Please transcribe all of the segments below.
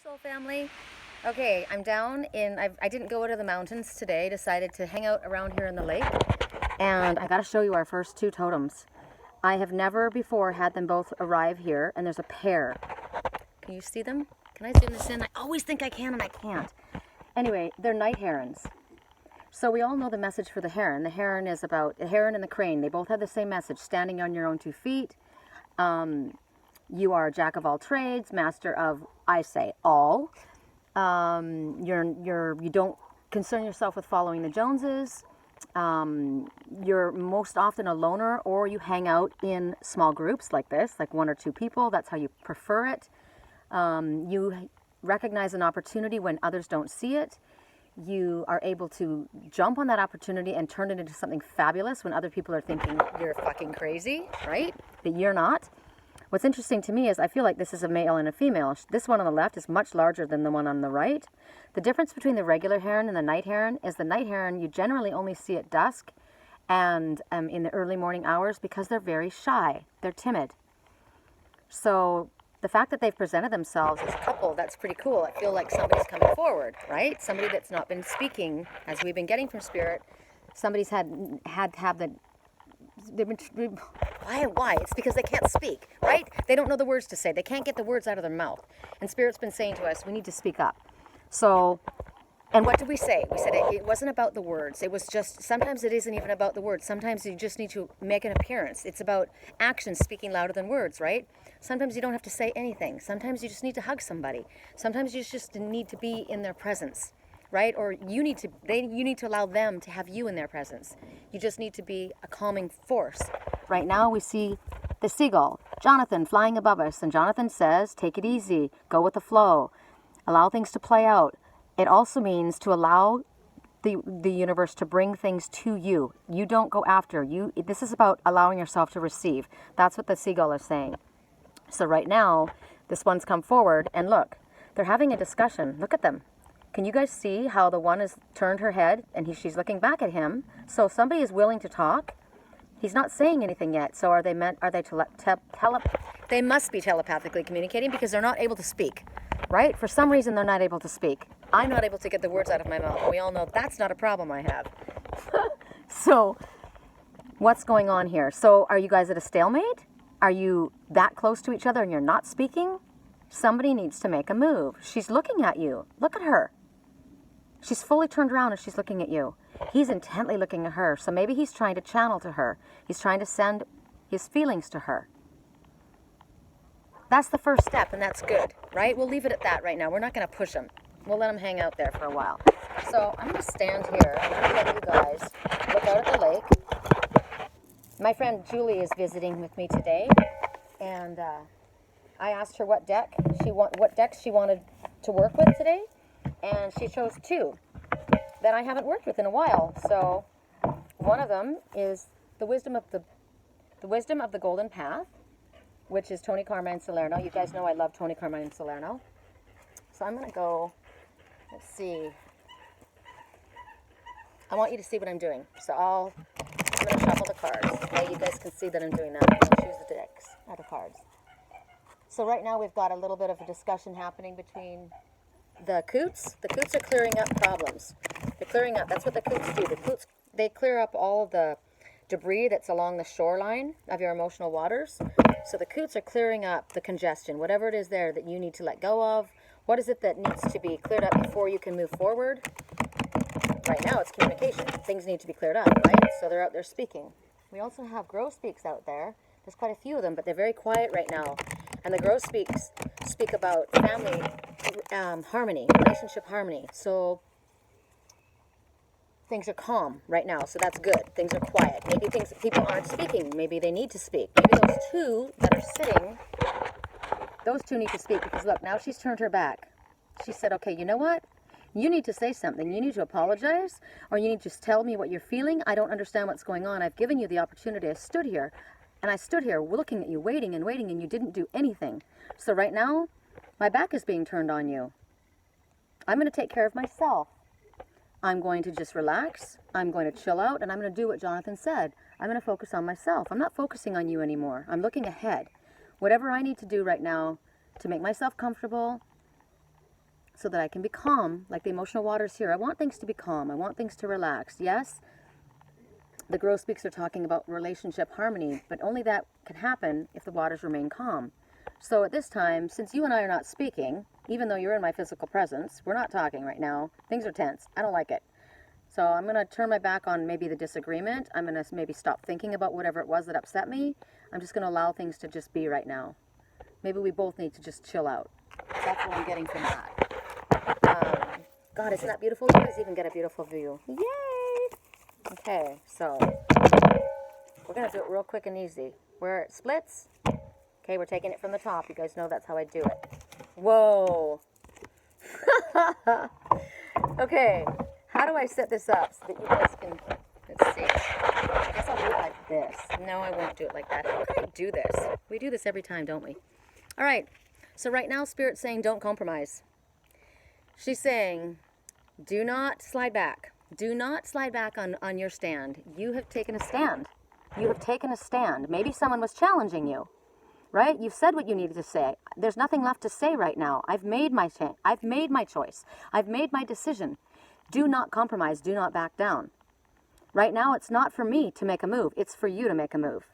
Soul family. Okay, I'm down in, I didn't go to the mountains today, decided to hang out around here in the lake. And I gotta show you our first two totems. I have never before had them both arrive here, and there's a pair. Can you see them? Can I zoom this in? I always think I can and I can't. Anyway, they're night herons. So we all know the message for the heron. The heron is about, the heron and the crane, they both have the same message, standing on your own 2 feet. You are a jack of all trades, master of, I say, all. You don't concern yourself with following the Joneses. You're most often a loner, or you hang out in small groups like this, like 1 or 2 people. That's how you prefer it. You recognize an opportunity when others don't see it. You are able to jump on that opportunity and turn it into something fabulous when other people are thinking you're fucking crazy, right? But you're not. What's interesting to me is I feel like this is a male and a female. This one on the left is much larger than the one on the right. The difference between the regular heron and the night heron is the night heron you generally only see at dusk and in the early morning hours because they're very shy. They're timid. So the fact that they've presented themselves as a couple, that's pretty cool. I feel like somebody's coming forward, right? Somebody that's not been speaking as we've been getting from Spirit. Somebody's had to have the... Why? It's because they can't speak, right? They don't know the words to say. They can't get the words out of their mouth. And Spirit's been saying to us, we need to speak up. So, and what did we say? We said it wasn't about the words. It was just, sometimes it isn't even about the words. Sometimes you just need to make an appearance. It's about actions speaking louder than words, right? Sometimes you don't have to say anything. Sometimes you just need to hug somebody. Sometimes you just need to be in their presence, right? Or you need to allow them to have you in their presence. You just need to be a calming force. Right now we see the seagull, Jonathan, flying above us, and Jonathan says, take it easy, go with the flow, allow things to play out. It also means to allow the universe to bring things to you. You don't go after. This is about allowing yourself to receive. That's what the seagull is saying. So right now, this one's come forward, and look, they're having a discussion. Look at them. Can you guys see how the one has turned her head and she's looking back at him? So somebody is willing to talk. He's not saying anything yet. So they must be telepathically communicating because they're not able to speak, right? For some reason, they're not able to speak. I'm not able to get the words out of my mouth. We all know that's not a problem I have. So what's going on here? So are you guys at a stalemate? Are you that close to each other and you're not speaking? Somebody needs to make a move. She's looking at you. Look at her. She's fully turned around and she's looking at you. He's intently looking at her. So maybe he's trying to channel to her. He's trying to send his feelings to her. That's the first step, and that's good, right? We'll leave it at that right now. We're not going to push him. We'll let him hang out there for a while. So I'm going to stand here. I'm going to let you guys look out at the lake. My friend Julie is visiting with me today, and I asked her what decks she wanted to work with today, and she chose 2 that I haven't worked with in a while. So one of them is the wisdom of the Golden Path, which is Tony Carmine Salerno. You guys know I love Tony Carmine Salerno. So I'm going to go, let's see. I want you to see what I'm doing. So I'm going to shuffle the cards. Okay, you guys can see that I'm doing that. I'm going to choose the decks, not the cards. So right now we've got a little bit of a discussion happening between the coots. The coots are clearing up problems. They're clearing up. That's what the coots do. The coots, they clear up all of the debris that's along the shoreline of your emotional waters. So the coots are clearing up the congestion, whatever it is there that you need to let go of. What is it that needs to be cleared up before you can move forward? Right now it's communication. Things need to be cleared up, right? So they're out there speaking. We also have grosbeaks out there. There's quite a few of them, but they're very quiet right now. And the grosbeaks speak about family harmony, relationship harmony. So things are calm right now, so that's good. Things are quiet. Maybe people aren't speaking. Maybe they need to speak. Maybe those 2 that are sitting, those 2 need to speak because look, now she's turned her back. She said, okay, you know what? You need to say something. You need to apologize, or you need to just tell me what you're feeling. I don't understand what's going on. I've given you the opportunity. I stood here looking at you, waiting, and you didn't do anything. So right now, my back is being turned on you. I'm going to take care of myself. I'm going to just relax. I'm going to chill out, and I'm going to do what Jonathan said. I'm going to focus on myself. I'm not focusing on you anymore. I'm looking ahead. Whatever I need to do right now to make myself comfortable, so that I can be calm, like the emotional waters here. I want things to be calm. I want things to relax. Yes, the growth speaks are talking about relationship harmony, but only that can happen if the waters remain calm. So at this time, since you and I are not speaking, even though you're in my physical presence, we're not talking right now. Things are tense. I don't like it. So I'm going to turn my back on maybe the disagreement. I'm going to maybe stop thinking about whatever it was that upset me. I'm just going to allow things to just be right now. Maybe we both need to just chill out. That's what I'm getting from that. God, isn't that beautiful? You guys even get a beautiful view. Yay! Okay, so we're going to do it real quick and easy. Where it splits. Okay, we're taking it from the top. You guys know that's how I do it. Whoa! Okay, how do I set this up so that you guys can, let's see. I guess I'll do it like this. No, I won't do it like that. How can I do this? We do this every time, don't we? All right, so right now Spirit's saying don't compromise. She's saying do not slide back. Do not slide back on your stand. You have taken a stand. You have taken a stand. Maybe someone was challenging you. Right? You've said what you needed to say. There's nothing left to say right now. I've made my choice. I've made my decision. Do not compromise. Do not back down. Right now, it's not for me to make a move. It's for you to make a move.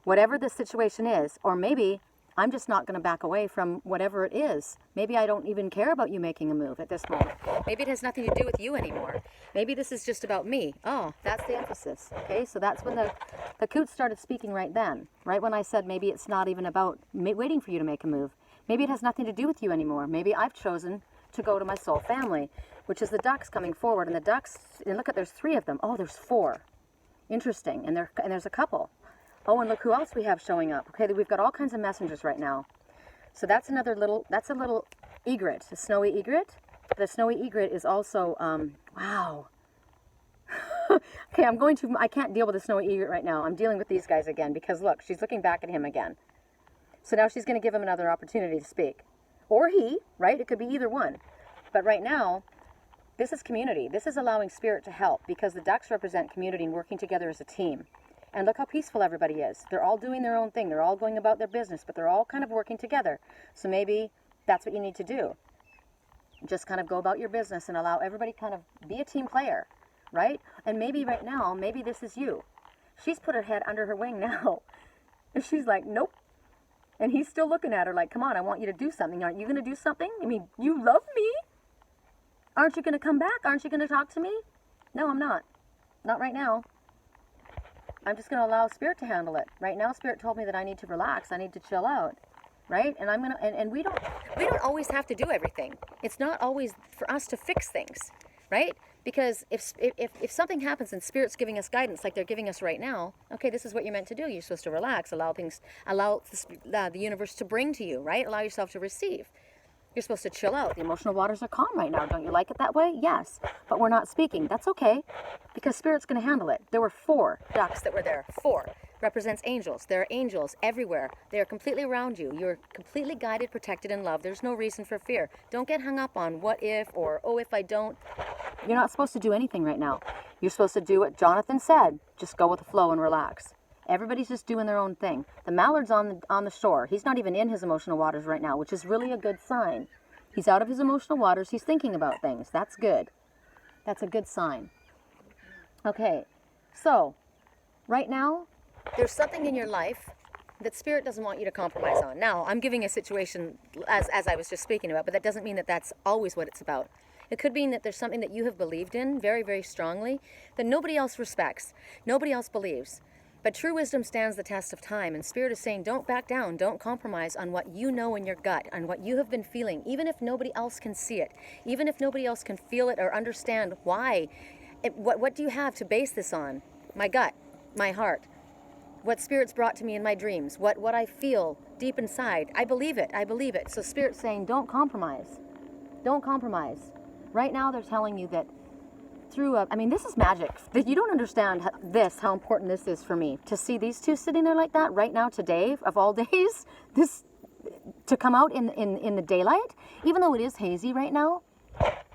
Whatever the situation is, or maybe I'm just not going to back away from whatever it is. Maybe I don't even care about you making a move at this moment. Maybe it has nothing to do with you anymore. Maybe this is just about me. Oh, that's the emphasis. Okay, so that's when the coots started speaking right then. Right when I said maybe it's not even about waiting for you to make a move. Maybe it has nothing to do with you anymore. Maybe I've chosen to go to my soul family, which is the ducks coming forward. And the ducks, and look at, there's 3 of them. Oh, there's 4. Interesting. And there's a couple. Oh, and look who else we have showing up. Okay, we've got all kinds of messengers right now. So that's a little egret, a snowy egret. The snowy egret is also, wow. Okay, I can't deal with the snowy egret right now. I'm dealing with these guys again because look, she's looking back at him again. So now she's going to give him another opportunity to speak. Or he, right? It could be either one. But right now, this is community. This is allowing Spirit to help because the ducks represent community and working together as a team. And look how peaceful everybody is. They're all doing their own thing. They're all going about their business, but they're all kind of working together. So maybe that's what you need to do. Just kind of go about your business and allow everybody kind of be a team player, right? And maybe right now, maybe this is you. She's put her head under her wing now. And she's like, nope. And he's still looking at her like, come on, I want you to do something. Aren't you going to do something? I mean, you love me. Aren't you going to come back? Aren't you going to talk to me? No, I'm not. Not right now. I'm just going to allow Spirit to handle it. Right now, Spirit told me that I need to relax. I need to chill out. Right? And I'm going to, and we don't always have to do everything. It's not always for us to fix things. Right? Because if something happens and Spirit's giving us guidance like they're giving us right now, okay, this is what you're meant to do. You're supposed to relax, allow the universe to bring to you, right? Allow yourself to receive. You're supposed to chill out. The emotional waters are calm right now. Don't you like it that way? Yes. But we're not speaking. That's okay. Because Spirit's going to handle it. There were 4 ducks that were there. 4 represents angels. There are angels everywhere. They are completely around you. You're completely guided, protected, and loved. There's no reason for fear. Don't get hung up on what if or oh if I don't. You're not supposed to do anything right now. You're supposed to do what Jonathan said. Just go with the flow and relax. Everybody's just doing their own thing. The mallard's on the shore. He's not even in his emotional waters right now, which is really a good sign. He's out of his emotional waters. He's thinking about things. That's good. That's a good sign. Okay, so right now, there's something in your life that Spirit doesn't want you to compromise on. Now, I'm giving a situation as I was just speaking about, but that doesn't mean that that's always what it's about. It could mean that there's something that you have believed in very, very strongly that nobody else respects, nobody else believes. But true wisdom stands the test of time, and Spirit is saying don't back down, don't compromise on what you know in your gut, on what you have been feeling, even if nobody else can see it, even if nobody else can feel it or understand why. What do you have to base this on? My gut, my heart, what Spirit's brought to me in my dreams, what I feel deep inside. I believe it. So Spirit's saying don't compromise. Don't compromise. Right now they're telling you that this is magic. That you don't understand how important this is for me. To see these 2 sitting there like that right now today, of all days, this to come out in the daylight, even though it is hazy right now,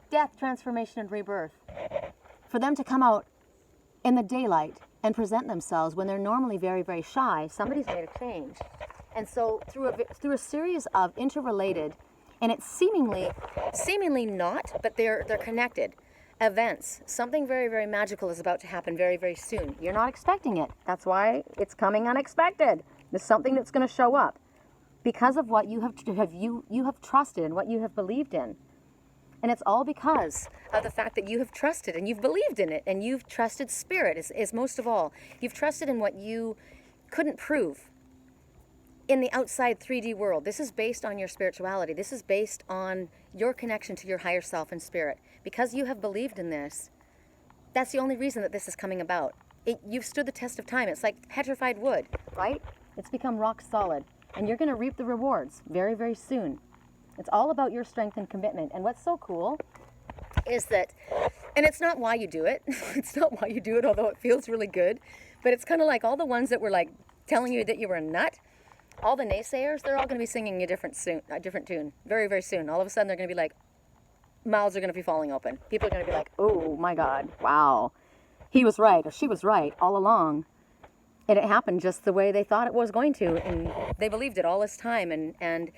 death, transformation, and rebirth. For them to come out in the daylight and present themselves when they're normally very, very shy, somebody's made a change. And so through a series of interrelated And it's seemingly not, but they're connected. Events, something very, very magical is about to happen very, very soon. You're not expecting it. That's why it's coming unexpected. There's something that's going to show up because of what you have trusted and what you have believed in. And it's all because of the fact that you have trusted and you've believed in it, and you've trusted spirit is most of all. You've trusted in what you couldn't prove in the outside 3D world. This is based on your spirituality. This is based on your connection to your higher self and spirit. Because you have believed in this, that's the only reason that this is coming about. You've stood the test of time. It's like petrified wood, right? It's become rock solid. And you're going to reap the rewards very, very soon. It's all about your strength and commitment. And what's so cool is that, and it's not why you do it. It's not why you do it, although it feels really good. But it's kind of like all the ones that were like telling you that you were a nut. All the naysayers, they're all going to be singing a different tune very, very soon. All of a sudden, they're going to be like, mouths are going to be falling open. People are going to be like, oh my God, wow. He was right, or she was right all along. And it happened just the way they thought it was going to. And they believed it all this time. And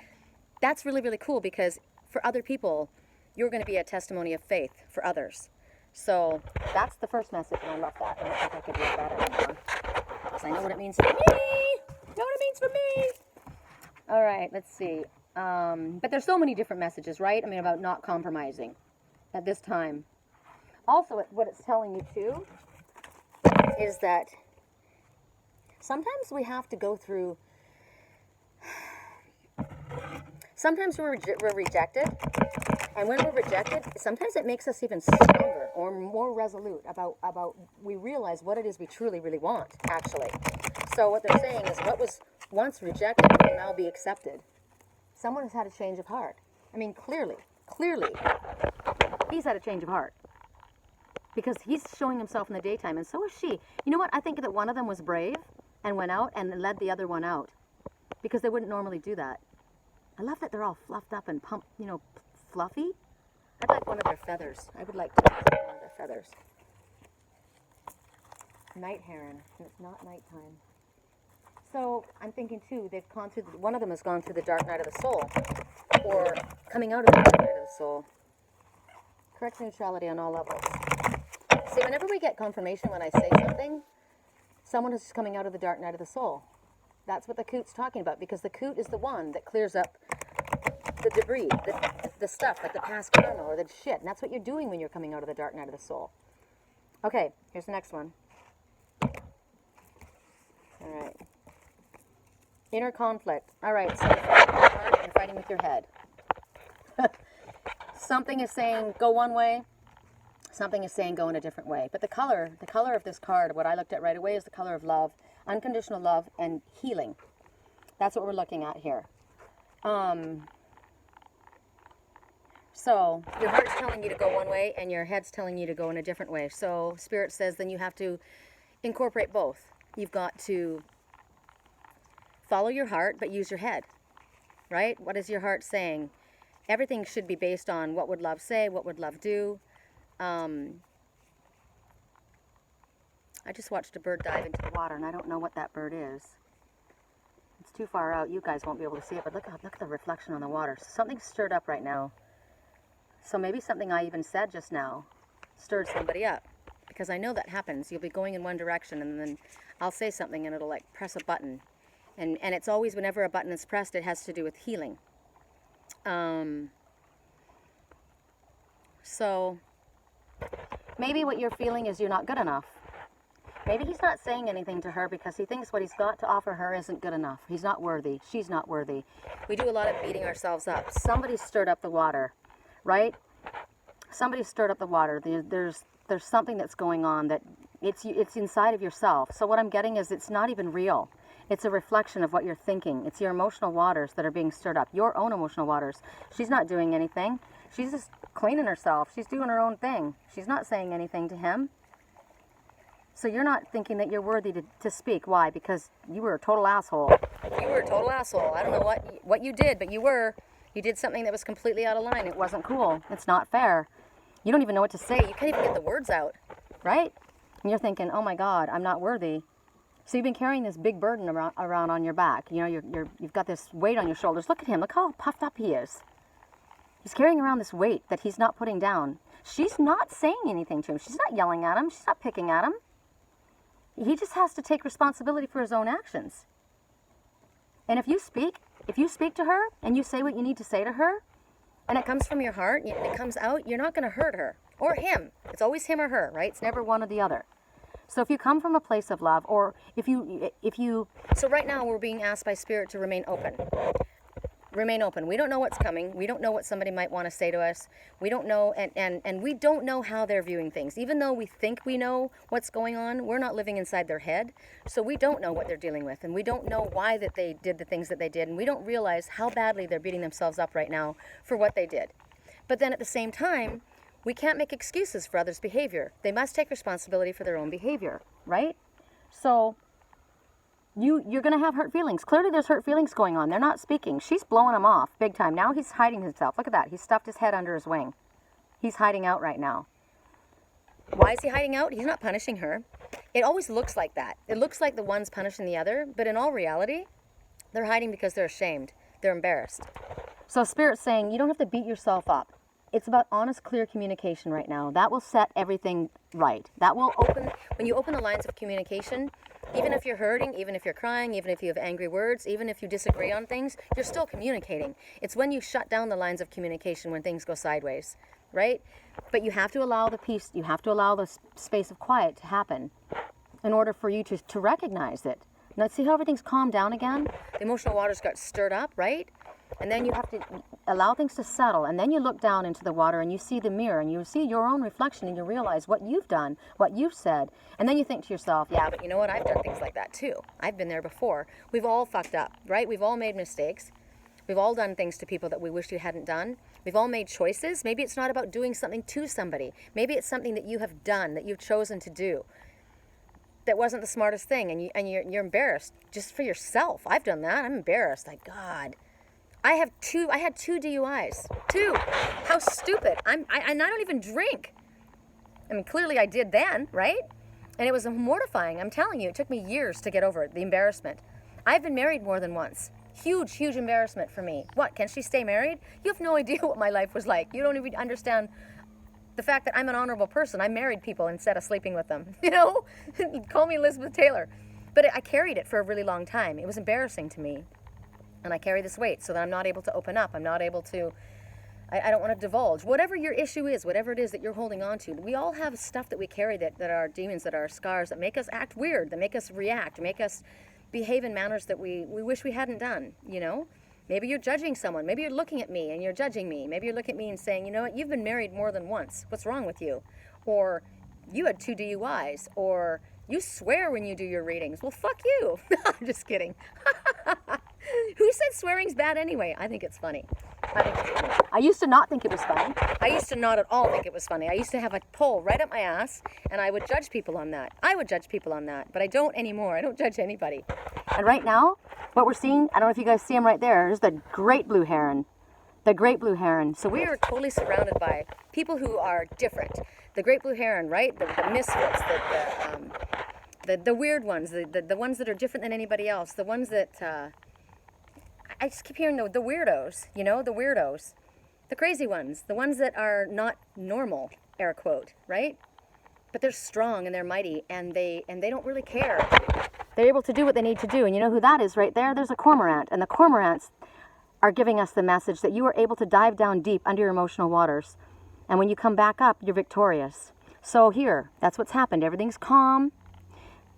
that's really, really cool, because for other people, you're going to be a testimony of faith for others. So that's the first message, and I love that. I don't think I could do it better anymore, because I know what it means for me. Know what it means for me. All right, let's see. But there's so many different messages, right? I mean, about not compromising at this time. Also, what it's telling you too is that sometimes we have to go through, sometimes we're rejected, and when we're rejected, sometimes it makes us even stronger or more resolute about we realize what it is we truly, really want, actually. So what they're saying is what was once rejected will now be accepted. Someone has had a change of heart. I mean, clearly, he's had a change of heart. Because he's showing himself in the daytime, and so is she. You know what? I think that one of them was brave and went out and led the other one out. Because they wouldn't normally do that. I love that they're all fluffed up and pumped, fluffy. I'd like one of their feathers. I would like to have one of their feathers. Night Heron, and it's not nighttime. So I'm thinking too, they've gone through, one of them has gone through the dark night of the soul, or coming out of the dark night of the soul. Correct neutrality on all levels. See, whenever we get confirmation when I say something, someone is coming out of the dark night of the soul. That's what the coot's talking about, because the coot is the one that clears up the debris, the stuff, like the past karma or the shit. And that's what you're doing when you're coming out of the dark night of the soul. Okay, here's the next one. All right. Inner conflict. All right, so you're fighting with your head. Something is saying go one way. Something is saying go in a different way. But the color of this card, what I looked at right away, is the color of love, unconditional love, and healing. That's what we're looking at here. So your heart's telling you to go one way, and your head's telling you to go in a different way. So Spirit says then you have to incorporate both. You've got to follow your heart, but use your head, right? What is your heart saying? Everything should be based on what would love say, what would love do. I just watched a bird dive into the water, and I don't know what that bird is. It's too far out. You guys won't be able to see it, but look at the reflection on the water. Something's stirred up right now. So maybe something I even said just now stirred somebody up, because I know that happens. You'll be going in one direction, and then I'll say something, and it'll like press a button. And it's always, whenever a button is pressed, it has to do with healing. So maybe what you're feeling is you're not good enough. Maybe he's not saying anything to her because he thinks what he's got to offer her isn't good enough. He's not worthy. She's not worthy. We do a lot of beating ourselves up. Somebody stirred up the water, right? Somebody stirred up the water. There's something that's going on that it's inside of yourself. So what I'm getting is it's not even real. It's a reflection of what you're thinking. It's your emotional waters that are being stirred up. Your own emotional waters. She's not doing anything. She's just cleaning herself. She's doing her own thing. She's not saying anything to him. So you're not thinking that you're worthy to speak. Why? Because you were a total asshole. You were a total asshole. I don't know what you did, but you were. You did something that was completely out of line. It wasn't cool. It's not fair. You don't even know what to say. You can't even get the words out, right? And you're thinking, oh my God, I'm not worthy. So you've been carrying this big burden around on your back. You know, you've got this weight on your shoulders. Look at him. Look how puffed up he is. He's carrying around this weight that he's not putting down. She's not saying anything to him. She's not yelling at him. She's not picking at him. He just has to take responsibility for his own actions. And if you speak to her and you say what you need to say to her, and it comes from your heart, and it comes out, you're not going to hurt her or him. It's always him or her, right? It's never one or the other. So if you come from a place of love, or so right now we're being asked by Spirit to remain open. Remain open. We don't know what's coming. We don't know what somebody might want to say to us. We don't know, and we don't know how they're viewing things. Even though we think we know what's going on, we're not living inside their head. So we don't know what they're dealing with, and we don't know why that they did the things that they did, and we don't realize how badly they're beating themselves up right now for what they did. But then at the same time, we can't make excuses for others' behavior. They must take responsibility for their own behavior, right? So you're going to have hurt feelings. Clearly there's hurt feelings going on. They're not speaking. She's blowing him off big time. Now he's hiding himself. Look at that. He's stuffed his head under his wing. He's hiding out right now. Why is he hiding out? He's not punishing her. It always looks like that. It looks like the one's punishing the other, but in all reality, they're hiding because they're ashamed. They're embarrassed. So Spirit's saying, you don't have to beat yourself up. It's about honest, clear communication right now. That will set everything right. That will open, when you open the lines of communication, even if you're hurting, even if you're crying, even if you have angry words, even if you disagree on things, you're still communicating. It's when you shut down the lines of communication when things go sideways, right? But you have to allow the peace, you have to allow the space of quiet to happen in order for you to recognize it. Now see how everything's calmed down again? The emotional waters got stirred up, right? And then you have to allow things to settle. And then you look down into the water and you see the mirror and you see your own reflection and you realize what you've done, what you've said. And then you think to yourself, yeah, but you know what? I've done things like that too. I've been there before. We've all fucked up, right? We've all made mistakes. We've all done things to people that we wish we hadn't done. We've all made choices. Maybe it's not about doing something to somebody. Maybe it's something that you have done, that you've chosen to do, that wasn't the smartest thing, and you're embarrassed just for yourself. I've done that. I'm embarrassed. Like, God. I had two DUIs. Two. How stupid. I don't even drink. I mean, clearly I did then, right? And it was mortifying. I'm telling you, it took me years to get over it, the embarrassment. I've been married more than once. Huge, huge embarrassment for me. What, can she stay married? You have no idea what my life was like. You don't even understand the fact that I'm an honorable person. I married people instead of sleeping with them. You know? Call me Elizabeth Taylor. But I carried it for a really long time. It was embarrassing to me. And I carry this weight so that I'm not able to open up. I'm not able to, I don't want to divulge. Whatever your issue is, whatever it is that you're holding on to, we all have stuff that we carry that are demons, that are scars, that make us act weird, that make us react, make us behave in manners that we wish we hadn't done, you know? Maybe you're judging someone. Maybe you're looking at me and you're judging me. Maybe you're looking at me and saying, you know what, you've been married more than once. What's wrong with you? Or you had 2 DUIs. Or you swear when you do your readings. Well, fuck you. I'm just kidding. Who said swearing's bad anyway? I think it's funny. I used to not think it was funny. I used to not at all think it was funny. I used to have a pole right up my ass, and I would judge people on that. But I don't anymore. I don't judge anybody. And right now, what we're seeing, I don't know if you guys see him right there, is the great blue heron. The great blue heron. So we are totally surrounded by people who are different. The great blue heron, right? The misfits, the weird ones, the ones that are different than anybody else, the ones that... I just keep hearing the weirdos, you know, the weirdos. The crazy ones, the ones that are not normal, air quote, right? But they're strong and they're mighty and they don't really care. They're able to do what they need to do. And you know who that is right there? There's a cormorant. And the cormorants are giving us the message that you are able to dive down deep under your emotional waters. And when you come back up, you're victorious. So here, that's what's happened. Everything's calm.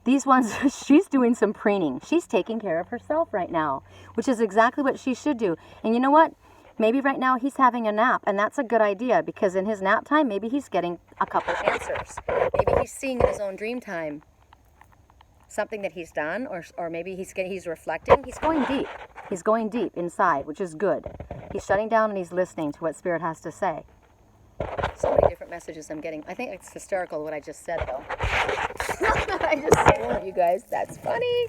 These ones, she's doing some preening. She's taking care of herself right now, which is exactly what she should do. And you know what? Maybe right now he's having a nap, and that's a good idea, because in his nap time, maybe he's getting a couple answers. Maybe he's seeing in his own dream time something that he's done, or maybe he's reflecting. He's going deep. He's going deep inside, which is good. He's shutting down and he's listening to what Spirit has to say. So many different messages I'm getting. I think it's hysterical what I just said, though. I just swore, you guys. That's funny.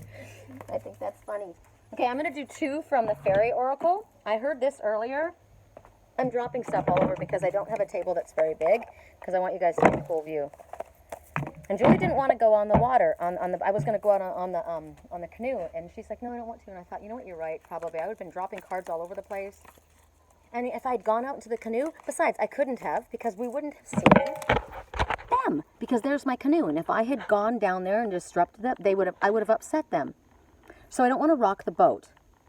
I think that's funny. Okay, I'm going to do 2 from the Faery Oracle. I heard this earlier. I'm dropping stuff all over because I don't have a table that's very big, because I want you guys to have a full view. And Julie didn't want to go on the water. I was going to go out on the canoe, and she's like, no, I don't want to. And I thought, you know what, you're right, probably. I would have been dropping cards all over the place. And if I'd gone out into the canoe, besides, I couldn't have, because we wouldn't have seen them, because there's my canoe. And if I had gone down there and disrupted them, I would have upset them. So I don't want to rock the boat.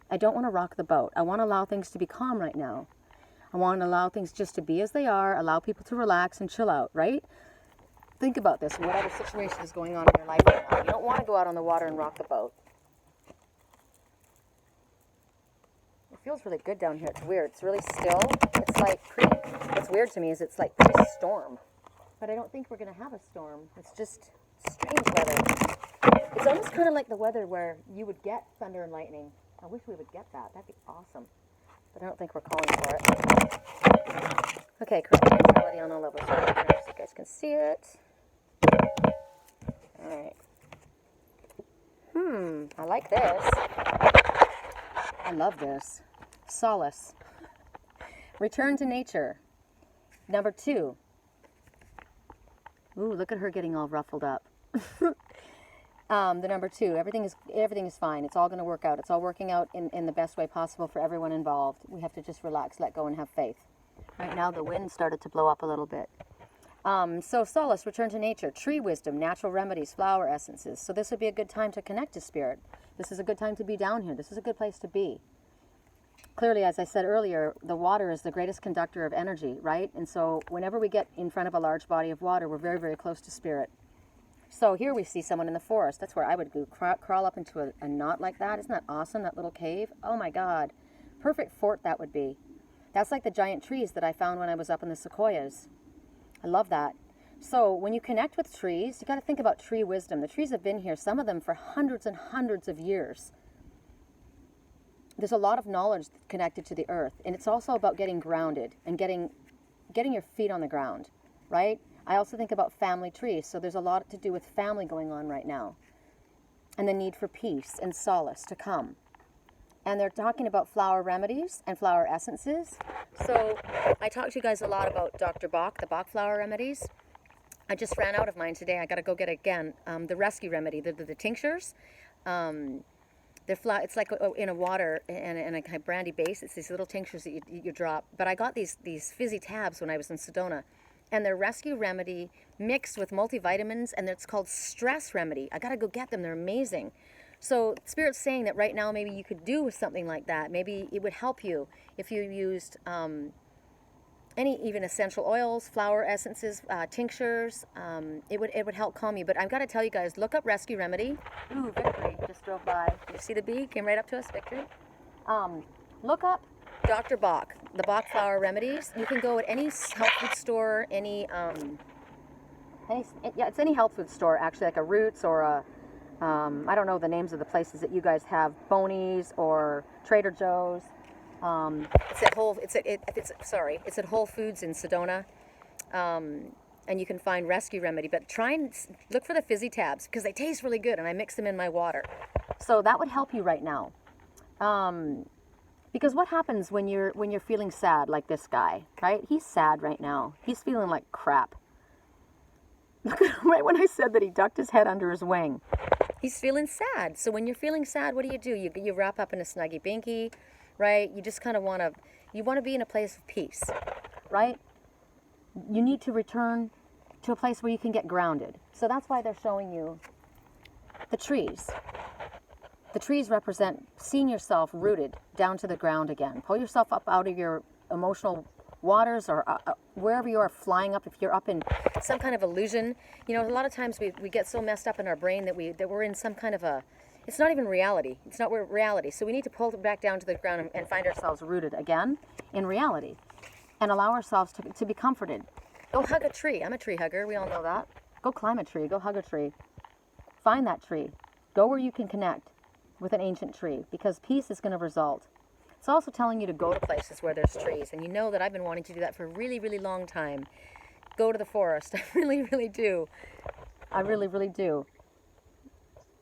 I don't want to rock the boat. I want to allow things to be calm right now. I want to allow things just to be as they are, allow people to relax and chill out, right? Think about this, whatever situation is going on in your life right now. You don't want to go out on the water and rock the boat. It feels really good down here. It's weird. It's really still. It's like what's weird to me is it's like pre-storm. But I don't think we're going to have a storm. It's just strange weather. It's almost kind of like the weather where you would get thunder and lightning. I wish we would get that. That'd be awesome. But I don't think we're calling for it. Okay, correct mentality on all levels. So you guys can see it. All right. I like this. I love this. Solace. Return to nature. Number 2. Ooh, look at her getting all ruffled up. The number 2, everything is fine. It's all going to work out. It's all working out in the best way possible for everyone involved. We have to just relax, let go, and have faith. Right now, the wind started to blow up a little bit. So solace, return to nature, tree wisdom, natural remedies, flower essences. So this would be a good time to connect to spirit. This is a good time to be down here. This is a good place to be. Clearly, as I said earlier, the water is the greatest conductor of energy, right? And so whenever we get in front of a large body of water, we're very, very close to spirit. So here we see someone in the forest. That's where I would go, crawl up into a knot like that. Isn't that awesome, that little cave? Oh my God. Perfect fort that would be. That's like the giant trees that I found when I was up in the sequoias. I love that. So when you connect with trees, you got to think about tree wisdom. The trees have been here, some of them for hundreds and hundreds of years. There's a lot of knowledge connected to the earth, and it's also about getting grounded and getting your feet on the ground, right? I also think about family trees, so there's a lot to do with family going on right now, and the need for peace and solace to come. And they're talking about flower remedies and flower essences. So I talked to you guys a lot about Dr. Bach, the Bach flower remedies. I just ran out of mine today. I got to go get it again. The rescue remedy, the tinctures. It's like in a water and a kind of brandy base. It's these little tinctures that you drop. But I got these fizzy tabs when I was in Sedona. And they're rescue remedy mixed with multivitamins, and it's called stress remedy. I got to go get them. They're amazing. So Spirit's saying that right now maybe you could do something like that. Maybe it would help you if you used even essential oils, flower essences, tinctures. It would help calm you. But I've got to tell you guys, look up rescue remedy. Ooh, Victory just drove by. Did you see the bee? Came right up to us, Victory. Look up Dr. Bach, the Bach flower remedies. You can go at any health food store, it's any health food store actually, like a Roots or a I don't know the names of the places that you guys have, Boney's or Trader Joe's. It's at Whole Foods in Sedona, and you can find rescue remedy. But try and look for the fizzy tabs because they taste really good, and I mix them in my water. So that would help you right now. Because what happens when you're feeling sad like this guy, right? He's sad right now. He's feeling like crap. Right when I said that he ducked his head under his wing. He's feeling sad. So when you're feeling sad, what do? You wrap up in a snuggy binky, right? You just kind of want to be in a place of peace, right? You need to return to a place where you can get grounded. So that's why they're showing you the trees. The trees represent seeing yourself rooted down to the ground again. Pull yourself up out of your emotional waters or wherever you are, flying up. If you're up in some kind of illusion, a lot of times we get so messed up in our brain that we're in some kind of it's not even reality. It's not reality. So we need to pull it back down to the ground and find ourselves rooted again in reality and allow ourselves to be comforted. Go hug a tree. I'm a tree hugger. We all know that. Go climb a tree. Go hug a tree. Find that tree. Go where you can connect with an ancient tree, because peace is going to result. It's also telling you to go to places where there's trees, and you know that I've been wanting to do that for a really, really long time. Go to the forest. I really, really do. I really, really do.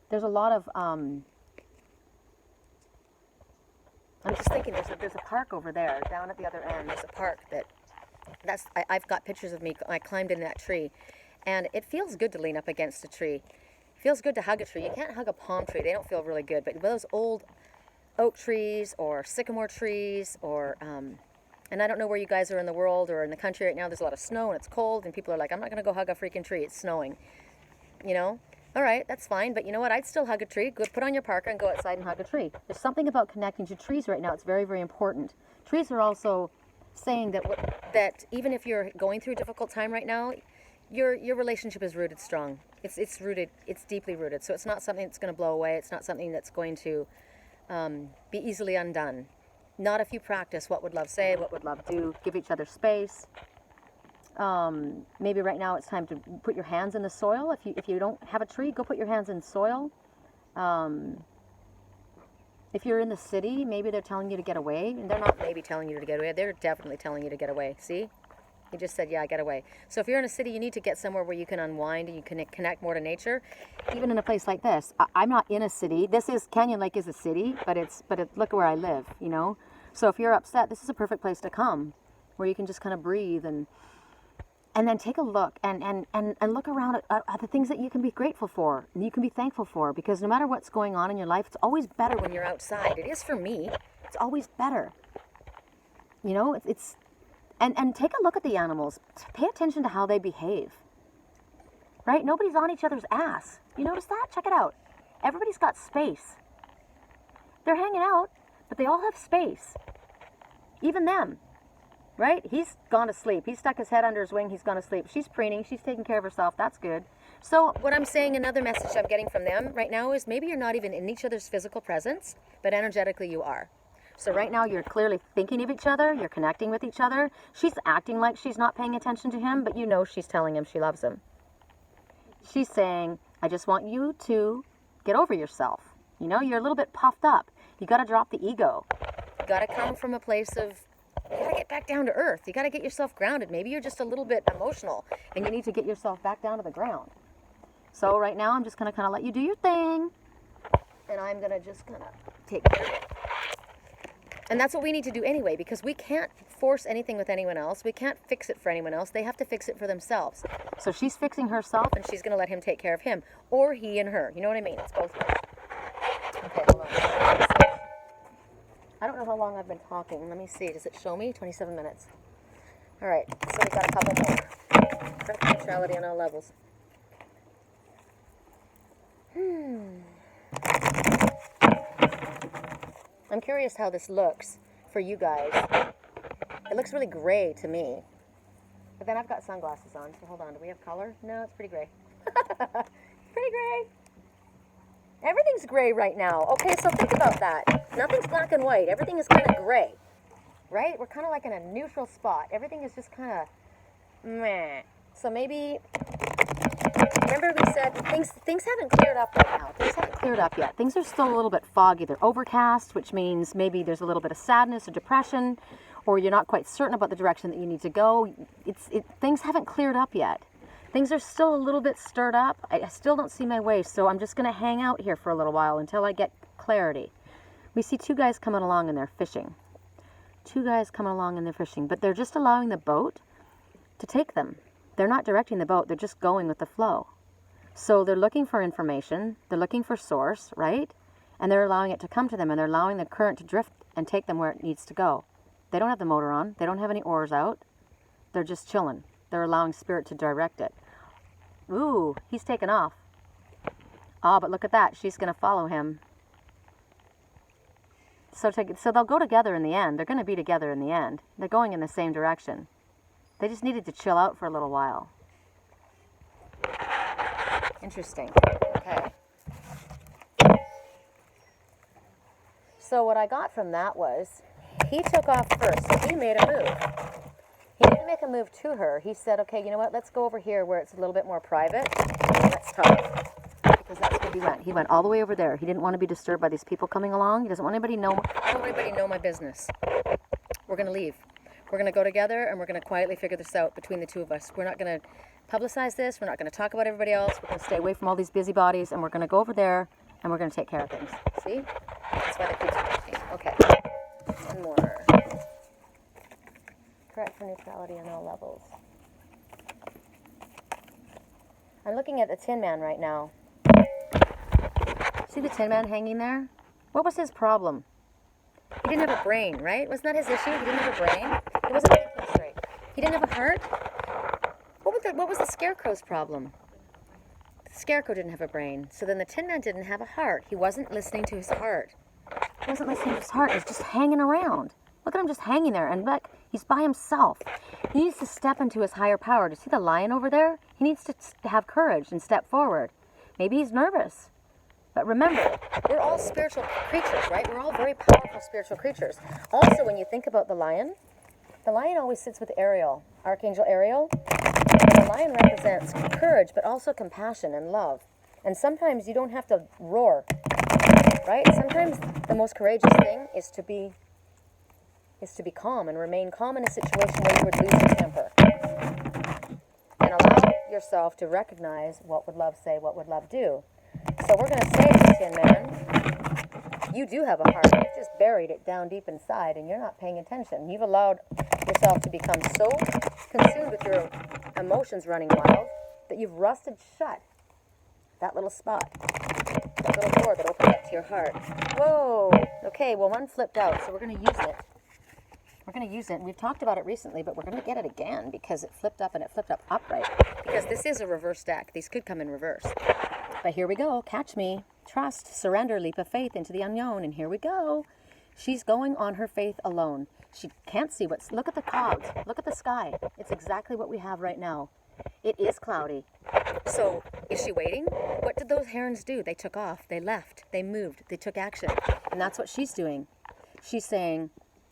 There's a lot of, I'm just thinking, there's a park over there, down at the other end. There's a park I've got pictures of me. I climbed in that tree, and it feels good to lean up against a tree. Feels good to hug a tree. You can't hug a palm tree. They don't feel really good. But those old oak trees or sycamore trees or, and And I don't know where you guys are in the world or in the country right now. There's a lot of snow and it's cold and people are like, I'm not going to go hug a freaking tree. It's snowing. You know? All right, that's fine. But you know what? I'd still hug a tree. Go put on your parka and go outside and hug a tree. There's something about connecting to trees right now. It's very, very important. Trees are also saying that even if you're going through a difficult time right now, your relationship is rooted strong. It's rooted. It's deeply rooted. So it's not something that's going to blow away. It's not something that's going to be easily undone. Not if you practice what would love say, what would love do, give each other space. Maybe right now it's time to put your hands in the soil. If you don't have a tree, go put your hands in soil. If you're in the city, maybe they're telling you to get away. And they're not maybe telling you to get away. They're definitely telling you to get away. See? You just said, yeah, get away. So if you're in a city, you need to get somewhere where you can unwind and you can connect more to nature. Even in a place like this. I'm not in a city. Canyon Lake is a city, but look where I live, you know? So if you're upset, this is a perfect place to come where you can just kind of breathe and then take a look and look around at the things that you can be grateful for and you can be thankful for, because no matter what's going on in your life, it's always better when you're outside. It is for me. It's always better. You know, and take a look at the animals. Pay attention to how they behave. Right? Nobody's on each other's ass. You notice that? Check it out. Everybody's got space. They're hanging out, but they all have space. Even them. Right? He's gone to sleep. He's stuck his head under his wing. He's gone to sleep. She's preening. She's taking care of herself. That's good. So what I'm saying, another message I'm getting from them right now is maybe you're not even in each other's physical presence, but energetically you are. So right now you're clearly thinking of each other. You're connecting with each other. She's acting like she's not paying attention to him, but you know she's telling him she loves him. She's saying, I just want you to get over yourself. You know, you're a little bit puffed up. You got to drop the ego. You got to come from a place of, you got to get back down to earth. You got to get yourself grounded. Maybe you're just a little bit emotional and you need to get yourself back down to the ground. So right now I'm just going to kind of let you do your thing. And I'm going to just kind of take care of it. And that's what we need to do anyway, because we can't force anything with anyone else. We can't fix it for anyone else. They have to fix it for themselves. So she's fixing herself and she's going to let him take care of him. Or he and her. You know what I mean? It's both ways. Okay, hold on. I don't know how long I've been talking. Let me see. Does it show me? 27 minutes. All right. So we got a couple more. Correct neutrality on all levels. I'm curious how this looks for you guys. It looks really gray to me. But then I've got sunglasses on, so hold on. Do we have color? No, it's pretty gray. Pretty gray. Everything's gray right now. Okay, so think about that. Nothing's black and white. Everything is kind of gray. Right? We're kind of like in a neutral spot. Everything is just kind of meh. So maybe, remember we said things haven't cleared up right now. Things haven't cleared up yet. Things are still a little bit foggy. They're overcast, which means maybe there's a little bit of sadness or depression, or you're not quite certain about the direction that you need to go. Things haven't cleared up yet. Things are still a little bit stirred up. I still don't see my way, so I'm just going to hang out here for a little while until I get clarity. We see two guys coming along and they're fishing. Two guys coming along and they're fishing, but they're just allowing the boat to take them. They're not directing the boat, they're just going with the flow. So they're looking for information, they're looking for source, right? And they're allowing it to come to them, and they're allowing the current to drift and take them where it needs to go. They don't have the motor on, they don't have any oars out, they're just chilling. They're allowing spirit to direct it. Ooh, he's taken off. Ah, but look at that, she's going to follow him. So they'll go together in the end. They're going to be together in the end. They're going in the same direction. They just needed to chill out for a little while. Interesting. Okay. So what I got from that was, he took off first, so he made a move. He didn't make a move to her. He said, okay, you know what, let's go over here where it's a little bit more private. Let's talk. Because that's where he went. He went all the way over there. He didn't want to be disturbed by these people coming along. He doesn't want anybody to know. I don't want anybody to know my business. We're going to leave. We're going to go together and we're going to quietly figure this out between the two of us. We're not going to publicize this. We're not going to talk about everybody else. We're going to stay away from all these busybodies, and we're going to go over there and we're going to take care of things. See? That's why the creeps are working. Okay. One more. Correct for neutrality on all levels. I'm looking at the Tin Man right now. See the Tin Man hanging there? What was his problem? He didn't have a brain, right? Wasn't that his issue? He didn't have a brain. He wasn't thinking straight. He didn't have a heart. What was the Scarecrow's problem? The Scarecrow didn't have a brain. So then the Tin Man didn't have a heart. He wasn't listening to his heart. He wasn't listening to his heart. He was just hanging around. Look at him just hanging there. And look, he's by himself. He needs to step into his higher power. Do you see the lion over there? He needs to have courage and step forward. Maybe he's nervous. But remember, we're all spiritual creatures, right? We're all very powerful spiritual creatures. Also, when you think about the lion always sits with Ariel, Archangel Ariel. And the lion represents courage, but also compassion and love. And sometimes you don't have to roar, right? Sometimes the most courageous thing is to be calm and remain calm in a situation where you would lose your temper. And allow yourself to recognize what would love say, what would love do. So we're going to say to the Tin Man, you do have a heart. You've just buried it down deep inside and you're not paying attention. You've allowed yourself to become so consumed with your emotions running wild that you've rusted shut that little spot, that little door that opened up to your heart. Whoa! Okay, well, one flipped out, so we're going to use it. We're going to use it. We've talked about it recently, but we're going to get it again because it flipped up and it flipped up upright. Because this is a reverse deck. These could come in reverse. But here we go. Catch me. Trust, surrender, leap of faith into the unknown. And here we go. She's going on her faith alone. She can't see what's... Look at the clouds. Look at the sky. It's exactly what we have right now. It is cloudy. So, is she waiting? What did those herons do? They took off. They left. They moved. They took action. And that's what she's doing. She's saying,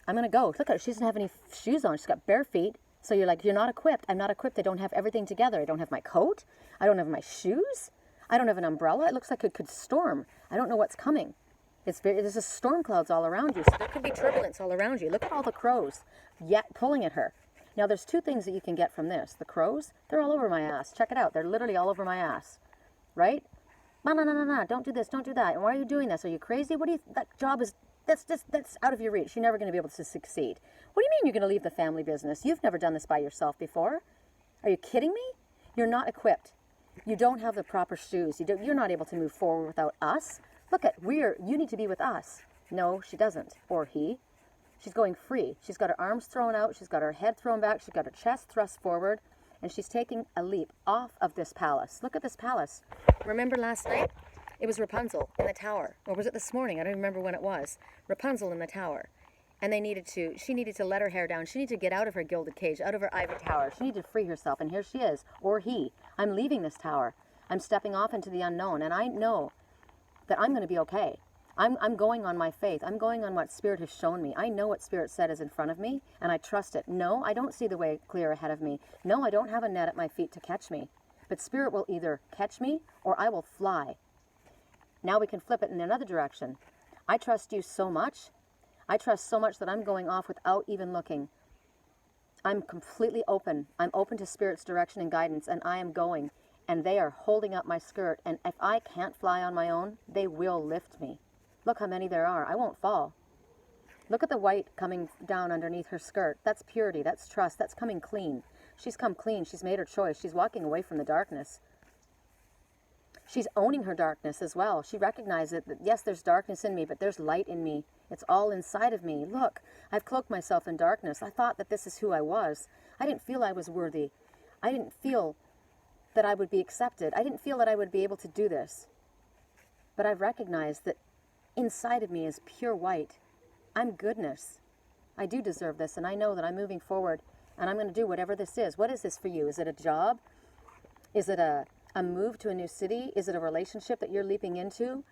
I'm going to go. Look at her. She doesn't have any shoes on. She's got bare feet. So you're like, you're not equipped. I'm not equipped. I don't have everything together. I don't have my coat. I don't have my shoes. I don't have an umbrella. It looks like it could storm. I don't know what's coming. There's just storm clouds all around you. So there could be turbulence all around you. Look at all the crows yet pulling at her. Now, there's two things that you can get from this. The crows, they're all over my ass. Check it out. They're literally all over my ass. Right? No. Don't do this. Don't do that. And why are you doing this? Are you crazy? That job is... That's out of your reach. You're never going to be able to succeed. What do you mean you're going to leave the family business? You've never done this by yourself before. Are you kidding me? You're not equipped. You don't have the proper shoes. You're not able to move forward without us. Look at, you need to be with us. No, she doesn't. Or he. She's going free. She's got her arms thrown out. She's got her head thrown back. She's got her chest thrust forward. And she's taking a leap off of this palace. Look at this palace. Remember last night? It was Rapunzel in the tower. Or was it this morning? I don't remember when it was. Rapunzel in the tower. And she needed to let her hair down. She needed to get out of her gilded cage, out of her ivory tower. She needed to free herself. And here she is. Or he. I'm leaving this tower. I'm stepping off into the unknown. And I know that I'm going to be okay. I'm going on my faith. I'm going on what Spirit has shown me. I know what Spirit said is in front of me. And I trust it. No, I don't see the way clear ahead of me. No, I don't have a net at my feet to catch me. But Spirit will either catch me or I will fly. Now we can flip it in another direction. I trust you so much. I trust so much that I'm going off without even looking. I'm completely open. I'm open to Spirit's direction and guidance, and I am going. And they are holding up my skirt. And if I can't fly on my own, they will lift me. Look how many there are. I won't fall. Look at the white coming down underneath her skirt. That's purity. That's trust. That's coming clean. She's come clean. She's made her choice. She's walking away from the darkness. She's owning her darkness as well. She recognizes that, yes, there's darkness in me, but there's light in me. It's all inside of me. Look, I've cloaked myself in darkness. I thought that this is who I was. I didn't feel I was worthy. I didn't feel that I would be accepted. I didn't feel that I would be able to do this. But I've recognized that inside of me is pure white. I'm goodness. I do deserve this, and I know that I'm moving forward, and I'm going to do whatever this is. What is this for you? Is it a job? Is it a move to a new city? Is it a relationship that you're leaping into?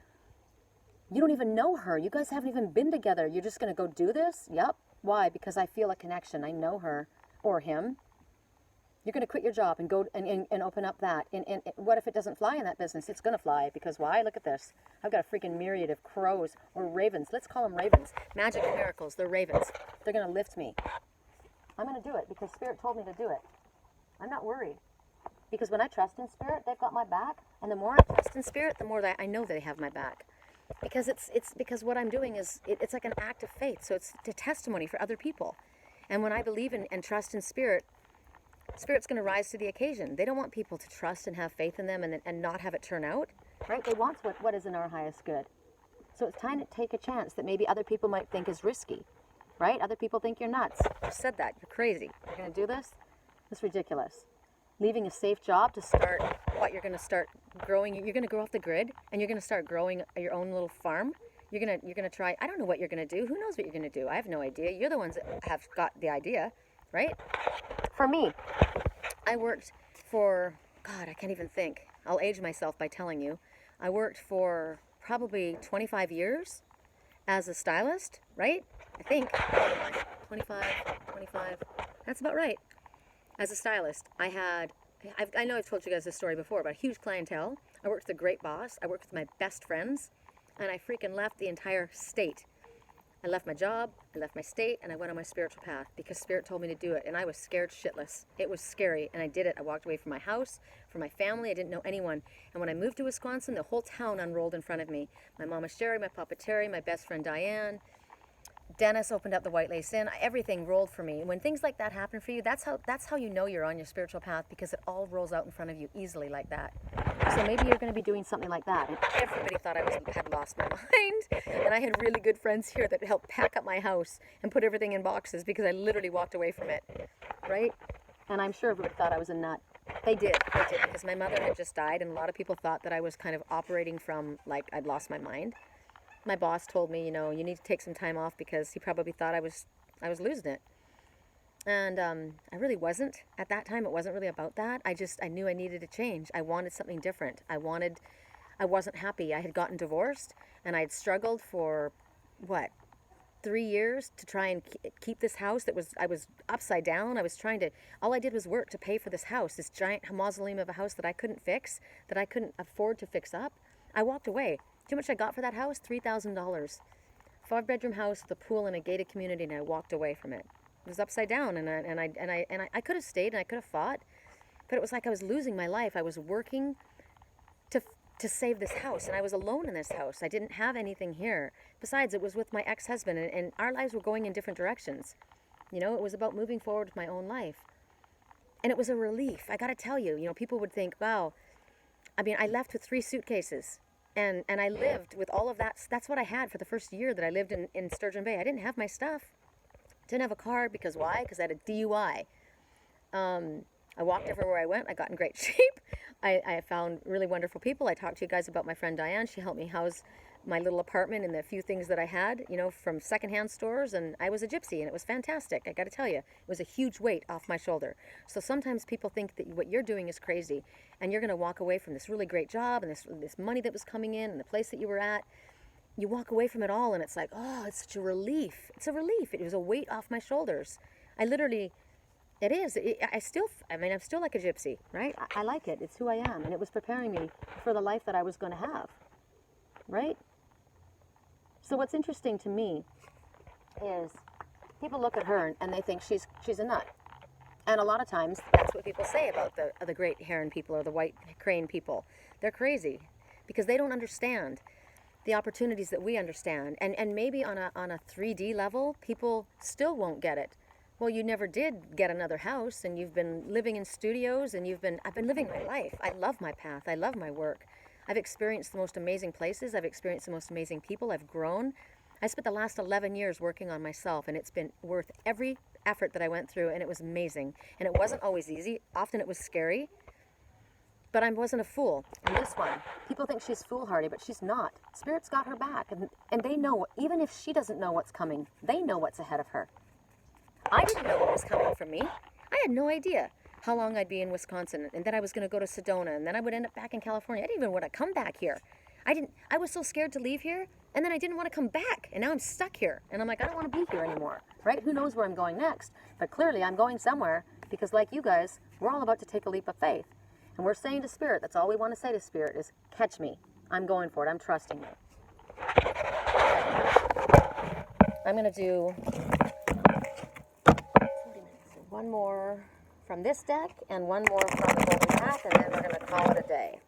You don't even know her. You guys haven't even been together. You're just going to go do this? Yep. Why? Because I feel a connection. I know her or him. You're going to quit your job and go and open up that. And what if it doesn't fly in that business? It's going to fly. Because why? Look at this. I've got a freaking myriad of crows or ravens. Let's call them ravens. Magic and miracles. They're ravens. They're going to lift me. I'm going to do it because Spirit told me to do it. I'm not worried. Because when I trust in Spirit, they've got my back. And the more I trust in Spirit, the more that I know they have my back. Because it's because what I'm doing is, it's like an act of faith. So it's a testimony for other people. And when I believe in and trust in Spirit, Spirit's going to rise to the occasion. They don't want people to trust and have faith in them and not have it turn out. Right? They want what is in our highest good. So it's time to take a chance that maybe other people might think is risky. right? Other people think you're nuts. You said that. You're crazy. You're going to do this? It's ridiculous. Leaving a safe job to start what? You're going to start growing. You're going to grow off the grid, and you're going to start growing your own little farm. You're going to try. I don't know what you're going to do. Who knows what you're going to do? I have no idea. You're the ones that have got the idea, right? For me, I worked for, God, I can't even think. I'll age myself by telling you. I worked for probably 25 years as a stylist, right? I think 25. That's about right. As a stylist, I know I've told you guys this story before, but a huge clientele. I worked with a great boss. I worked with my best friends, and I freaking left the entire state. I left my job, I left my state, and I went on my spiritual path because Spirit told me to do it, and I was scared shitless. It was scary, and I did it. I walked away from my house, from my family. I didn't know anyone. And when I moved to Wisconsin, the whole town unrolled in front of me. My mama Sherry, my papa Terry, my best friend Diane, Dennis opened up the White Lace Inn. Everything rolled for me. When things like that happen for you, that's how you know you're on your spiritual path, because it all rolls out in front of you easily like that. So maybe you're going to be doing something like that. And everybody thought I had lost my mind. And I had really good friends here that helped pack up my house and put everything in boxes because I literally walked away from it, right? And I'm sure everybody thought I was a nut. They did, because my mother had just died, and a lot of people thought that I was kind of operating from, like, I'd lost my mind. My boss told me, you need to take some time off because he probably thought I was losing it. And I really wasn't. At that time, it wasn't really about that. I knew I needed a change. I wanted something different. I wasn't happy. I had gotten divorced, and I had struggled for, 3 years to try and keep this house I was upside down. All I did was work to pay for this house, this giant mausoleum of a house that I couldn't fix, that I couldn't afford to fix up. I walked away. Do you know how much I got for that house? $3,000. 5-bedroom house with a pool in a gated community, and I walked away from it. It was upside down, and I could have stayed and I could have fought, but it was like I was losing my life. I was working to save this house, and I was alone in this house. I didn't have anything here. Besides, it was with my ex-husband, and our lives were going in different directions. It was about moving forward with my own life, and it was a relief. I got to tell you, people would think, wow. I mean, I left with 3 suitcases. And I lived with all of that. That's what I had for the first year that I lived in Sturgeon Bay. I didn't have my stuff. Didn't have a car because why? Because I had a DUI. I walked everywhere I went. I got in great shape. I found really wonderful people. I talked to you guys about my friend Diane. She helped me house my little apartment and the few things that I had, from secondhand stores. And I was a gypsy, and it was fantastic. I got to tell you, it was a huge weight off my shoulder. So sometimes people think that what you're doing is crazy, and you're going to walk away from this really great job and this money that was coming in and the place that you were at. You walk away from it all, and it's like, oh, it's such a relief. It's a relief. It was a weight off my shoulders. It is. I'm still like a gypsy, right? I like it. It's who I am, and it was preparing me for the life that I was going to have, right? So what's interesting to me is people look at her and they think she's a nut. And a lot of times that's what people say about the great heron people or the white crane people. They're crazy because they don't understand the opportunities that we understand. And maybe on a 3D level, people still won't get it. Well, you never did get another house, and you've been living in studios, and I've been living my life. I love my path. I love my work. I've experienced the most amazing places. I've experienced the most amazing people. I've grown. I spent the last 11 years working on myself, and it's been worth every effort that I went through, and it was amazing. And it wasn't always easy. Often it was scary, but I wasn't a fool. And this one, people think she's foolhardy, but she's not. Spirit's got her back, and they know, even if she doesn't know what's coming, they know what's ahead of her. I didn't know what was coming for me. I had no idea how long I'd be in Wisconsin, and then I was going to go to Sedona, and then I would end up back in California. I didn't even want to come back here. I was so scared to leave here, and then I didn't want to come back, and now I'm stuck here. And I'm like, I don't want to be here anymore, right? Who knows where I'm going next? But clearly I'm going somewhere, because like you guys, we're all about to take a leap of faith. And we're saying to Spirit, that's all we want to say to Spirit is, catch me. I'm going for it. I'm trusting you. I'm going to do 40 minutes. One more from this deck and one more from the Golden Path, and then we're going to call it a day.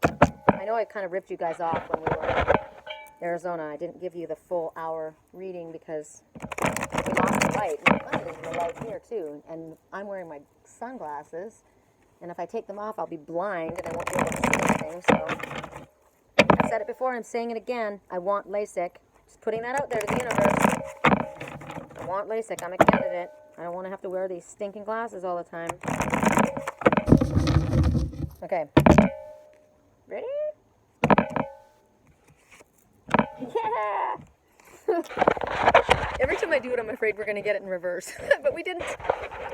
I know I kind of ripped you guys off when we were in Arizona. I didn't give you the full hour reading because we lost the light. And the light is in the light here too, and I'm wearing my sunglasses, and if I take them off, I'll be blind and I won't be able to see anything. So I've said it before, I'm saying it again. I want LASIK. Just putting that out there to the universe. I want LASIK. I'm a candidate. I don't want to have to wear these stinking glasses all the time. Okay. Ready? Yeah! Every time I do it, I'm afraid we're going to get it in reverse. But we didn't.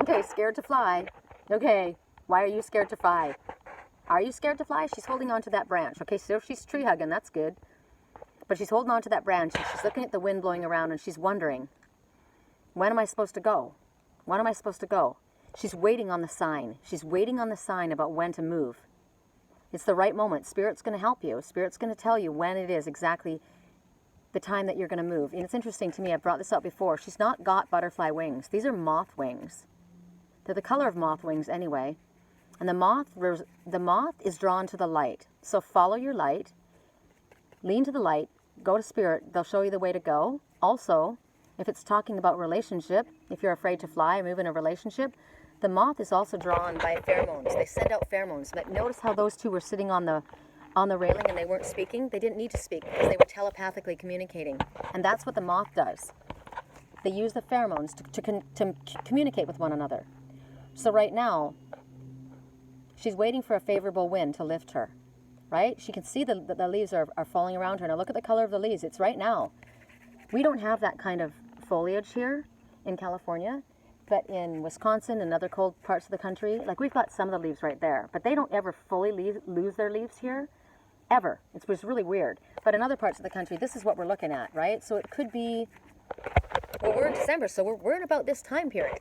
Okay, scared to fly. Okay, why are you scared to fly? Are you scared to fly? She's holding on to that branch. Okay, so she's tree hugging. That's good. But she's holding on to that branch, and she's looking at the wind blowing around, and she's wondering, when am I supposed to go? When am I supposed to go? She's waiting on the sign. She's waiting on the sign about when to move. It's the right moment. Spirit's going to help you. Spirit's going to tell you when it is exactly the time that you're going to move. And it's interesting to me, I've brought this up before, she's not got butterfly wings. These are moth wings. They're the color of moth wings anyway. And the moth is drawn to the light. So follow your light, lean to the light, go to Spirit. They'll show you the way to go. Also, if it's talking about relationship, if you're afraid to fly or move in a relationship, the moth is also drawn by pheromones. They send out pheromones. But notice how those two were sitting on the railing and they weren't speaking. They didn't need to speak because they were telepathically communicating. And that's what the moth does. They use the pheromones to communicate with one another. So right now, she's waiting for a favorable wind to lift her, right? She can see the leaves are falling around her. Now look at the color of the leaves. It's right now. We don't have that kind of foliage here in California, but in Wisconsin and other cold parts of the country, like we've got some of the leaves right there, but they don't ever fully lose their leaves here. Ever. It was really weird. But in other parts of the country, this is what we're looking at, right? So it could be, well, we're in December, so we're in about this time period.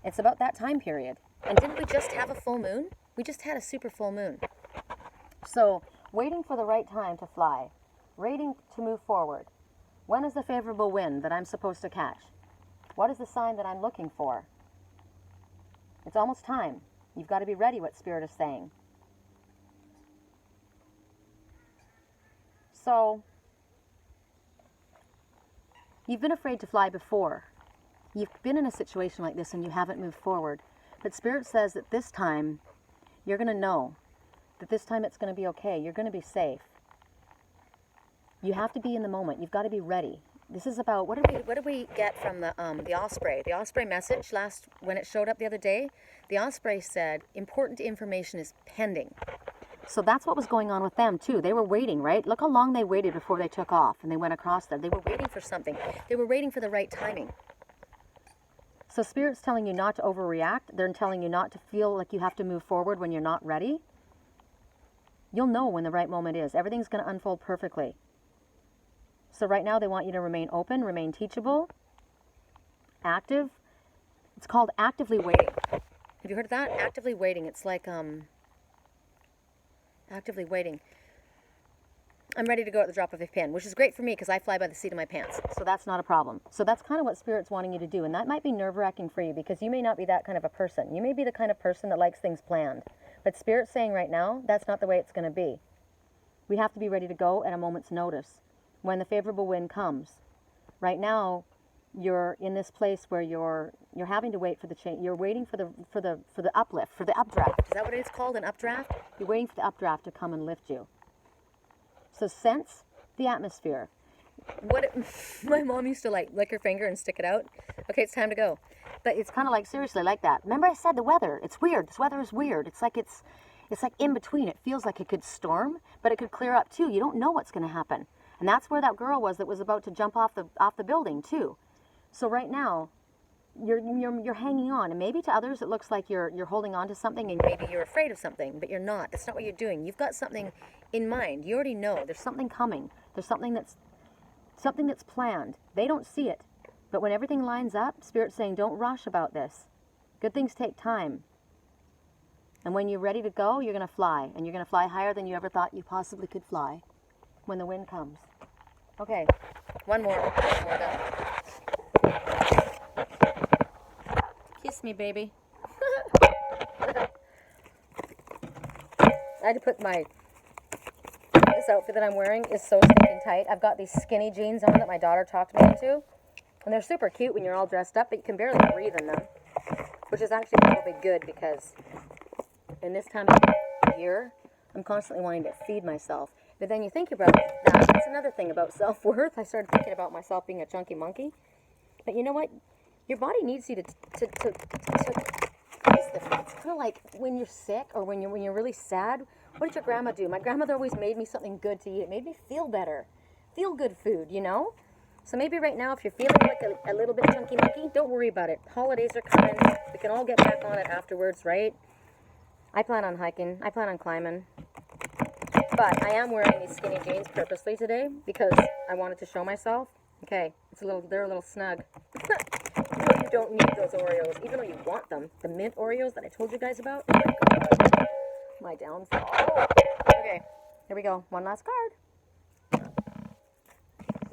It's about that time period. And didn't we just have a full moon? We just had a super full moon. So, waiting for the right time to fly. Waiting to move forward. When is the favorable wind that I'm supposed to catch? What is the sign that I'm looking for? It's almost time. You've got to be ready, what Spirit is saying. So, you've been afraid to fly before. You've been in a situation like this and you haven't moved forward. But Spirit says that this time, you're going to know that this time it's going to be okay. You're going to be safe. You have to be in the moment. You've got to be ready. This is about, what did we get from the osprey? The osprey message when it showed up the other day, the osprey said, important information is pending. So that's what was going on with them too. They were waiting, right? Look how long they waited before they took off and they went across there. They were waiting for something. They were waiting for the right timing. So Spirit's telling you not to overreact. They're telling you not to feel like you have to move forward when you're not ready. You'll know when the right moment is. Everything's going to unfold perfectly. So right now they want you to remain open, remain teachable, active. It's called actively waiting. Have you heard of that? Actively waiting. It's like, actively waiting. I'm ready to go at the drop of a pin, which is great for me because I fly by the seat of my pants. So that's not a problem. So that's kind of what Spirit's wanting you to do. And that might be nerve-wracking for you because you may not be that kind of a person. You may be the kind of person that likes things planned. But Spirit's saying right now, that's not the way it's going to be. We have to be ready to go at a moment's notice when the favorable wind comes. Right now, you're in this place where you're having to wait for the change. You're waiting for the uplift, for the updraft. Is that what it's called, an updraft? You're waiting for the updraft to come and lift you. So sense the atmosphere. My mom used to lick her finger and stick it out. Okay, it's time to go. But it's kind of like seriously like that. Remember I said the weather. It's weird. This weather is weird. It's like in between. It feels like it could storm, but it could clear up too. You don't know what's going to happen. And that's where that girl was that was about to jump off the building too. So right now, you're hanging on, and maybe to others it looks like you're holding on to something, and maybe you're afraid of something, but you're not. That's not what you're doing. You've got something in mind. You already know there's something coming. There's something that's planned. They don't see it, but when everything lines up, Spirit's saying, don't rush about this. Good things take time. And when you're ready to go, you're going to fly, and you're going to fly higher than you ever thought you possibly could fly when the wind comes. Okay, one more. Kiss me, baby. I had to put this outfit that I'm wearing is so stinking tight. I've got these skinny jeans on that my daughter talked me into. And they're super cute when you're all dressed up, but you can barely breathe in them. Which is actually probably good because in this time of year, I'm constantly wanting to feed myself. But then you think about that. That's another thing about self-worth. I started thinking about myself being a chunky monkey. But you know what? Your body needs you to it's kind of like when you're sick or when you're really sad. What did your grandma do? My grandmother always made me something good to eat. It made me feel better. Feel good food, you know? So maybe right now, if you're feeling like a little bit chunky monkey, don't worry about it. Holidays are coming. We can all get back on it afterwards, right? I plan on hiking. I plan on climbing. But I am wearing these skinny jeans purposely today because I wanted to show myself. Okay, they're a little snug. You don't need those Oreos, even though you want them. The mint Oreos that I told you guys about. Oh my God. My downfall. Okay, here we go. One last card.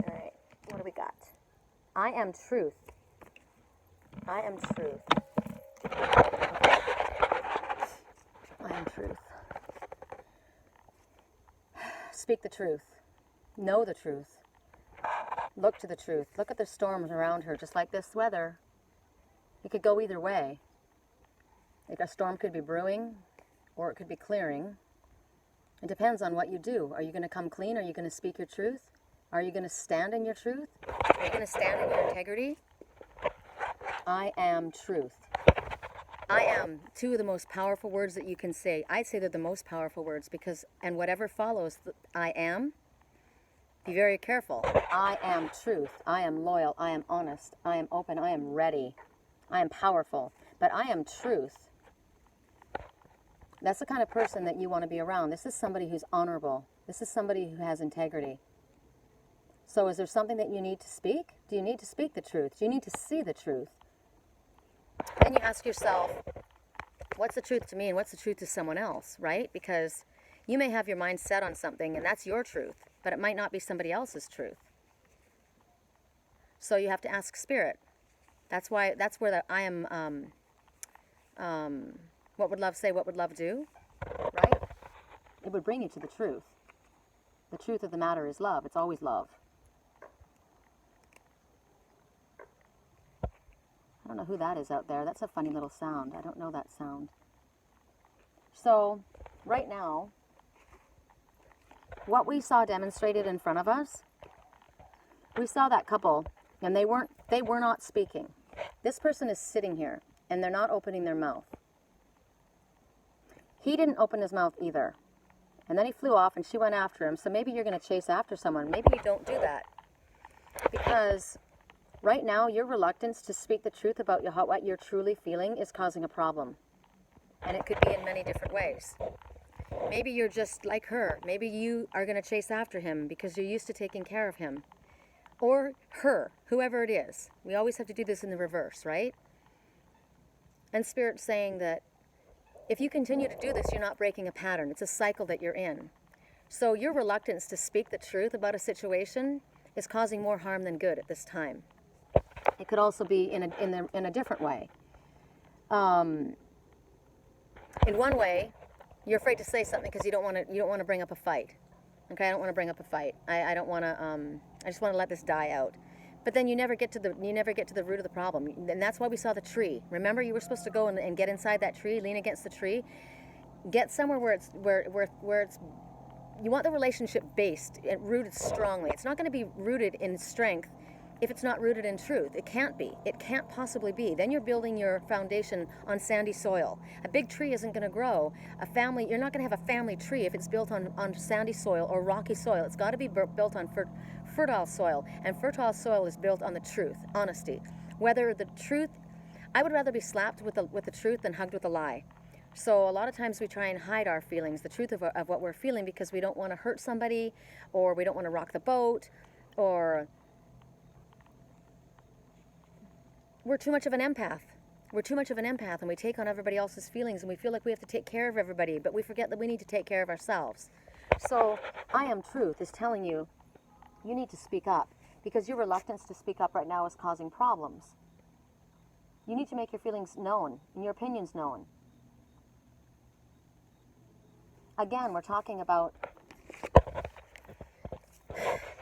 All right, what do we got? I am truth. I am truth. I am truth. Speak the truth. Know the truth. Look to the truth. Look at the storms around her, just like this weather. It could go either way. Like a storm could be brewing, or it could be clearing. It depends on what you do. Are you going to come clean? Are you going to speak your truth? Are you going to stand in your truth? Are you going to stand in your integrity? I am truth. I am, two of the most powerful words that you can say. I'd say they're the most powerful words because, and whatever follows, I am, be very careful. I am truth. I am loyal. I am honest. I am open. I am ready. I am powerful. But I am truth. That's the kind of person that you want to be around. This is somebody who's honorable. This is somebody who has integrity. So is there something that you need to speak? Do you need to speak the truth? Do you need to see the truth? Then you ask yourself, what's the truth to me and what's the truth to someone else, right? Because you may have your mind set on something and that's your truth, but it might not be somebody else's truth. So you have to ask spirit. That's where the I am, what would love say, what would love do, right? It would bring you to the truth. The truth of the matter is love. It's always love. I don't know who that is out there. That's a funny little sound. I don't know that sound. So, right now, what we saw demonstrated in front of us, we saw that couple, and they were not speaking. This person is sitting here, and they're not opening their mouth. He didn't open his mouth either. And then he flew off, and she went after him. So maybe you're going to chase after someone. Maybe you don't do that. Because right now, your reluctance to speak the truth about what you're truly feeling is causing a problem. And it could be in many different ways. Maybe you're just like her. Maybe you are going to chase after him because you're used to taking care of him. Or her, whoever it is. We always have to do this in the reverse, right? And Spirit's saying that if you continue to do this, you're not breaking a pattern. It's a cycle that you're in. So your reluctance to speak the truth about a situation is causing more harm than good at this time. It could also be in a different way. In one way, you're afraid to say something because you don't want to bring up a fight. Okay, I don't want to bring up a fight. I don't want to. I just want to let this die out. But then you never get to the root of the problem, and that's why we saw the tree. Remember, you were supposed to go and get inside that tree, lean against the tree, get somewhere where it's. You want the relationship based and rooted strongly. It's not going to be rooted in strength if it's not rooted in truth. It can't be. It can't possibly be. Then you're building your foundation on sandy soil. A big tree isn't going to grow. You're not going to have a family tree if it's built on sandy soil or rocky soil. It's got to be built on fertile soil. And fertile soil is built on the truth, honesty. Whether the truth, I would rather be slapped with the truth than hugged with a lie. So a lot of times we try and hide our feelings, the truth of what we're feeling, because we don't want to hurt somebody, or we don't want to rock the boat, or we're too much of an empath. We're too much of an empath, and we take on everybody else's feelings, and we feel like we have to take care of everybody, but we forget that we need to take care of ourselves. So I am truth is telling you, you need to speak up, because your reluctance to speak up right now is causing problems. You need to make your feelings known and your opinions known. Again, we're talking about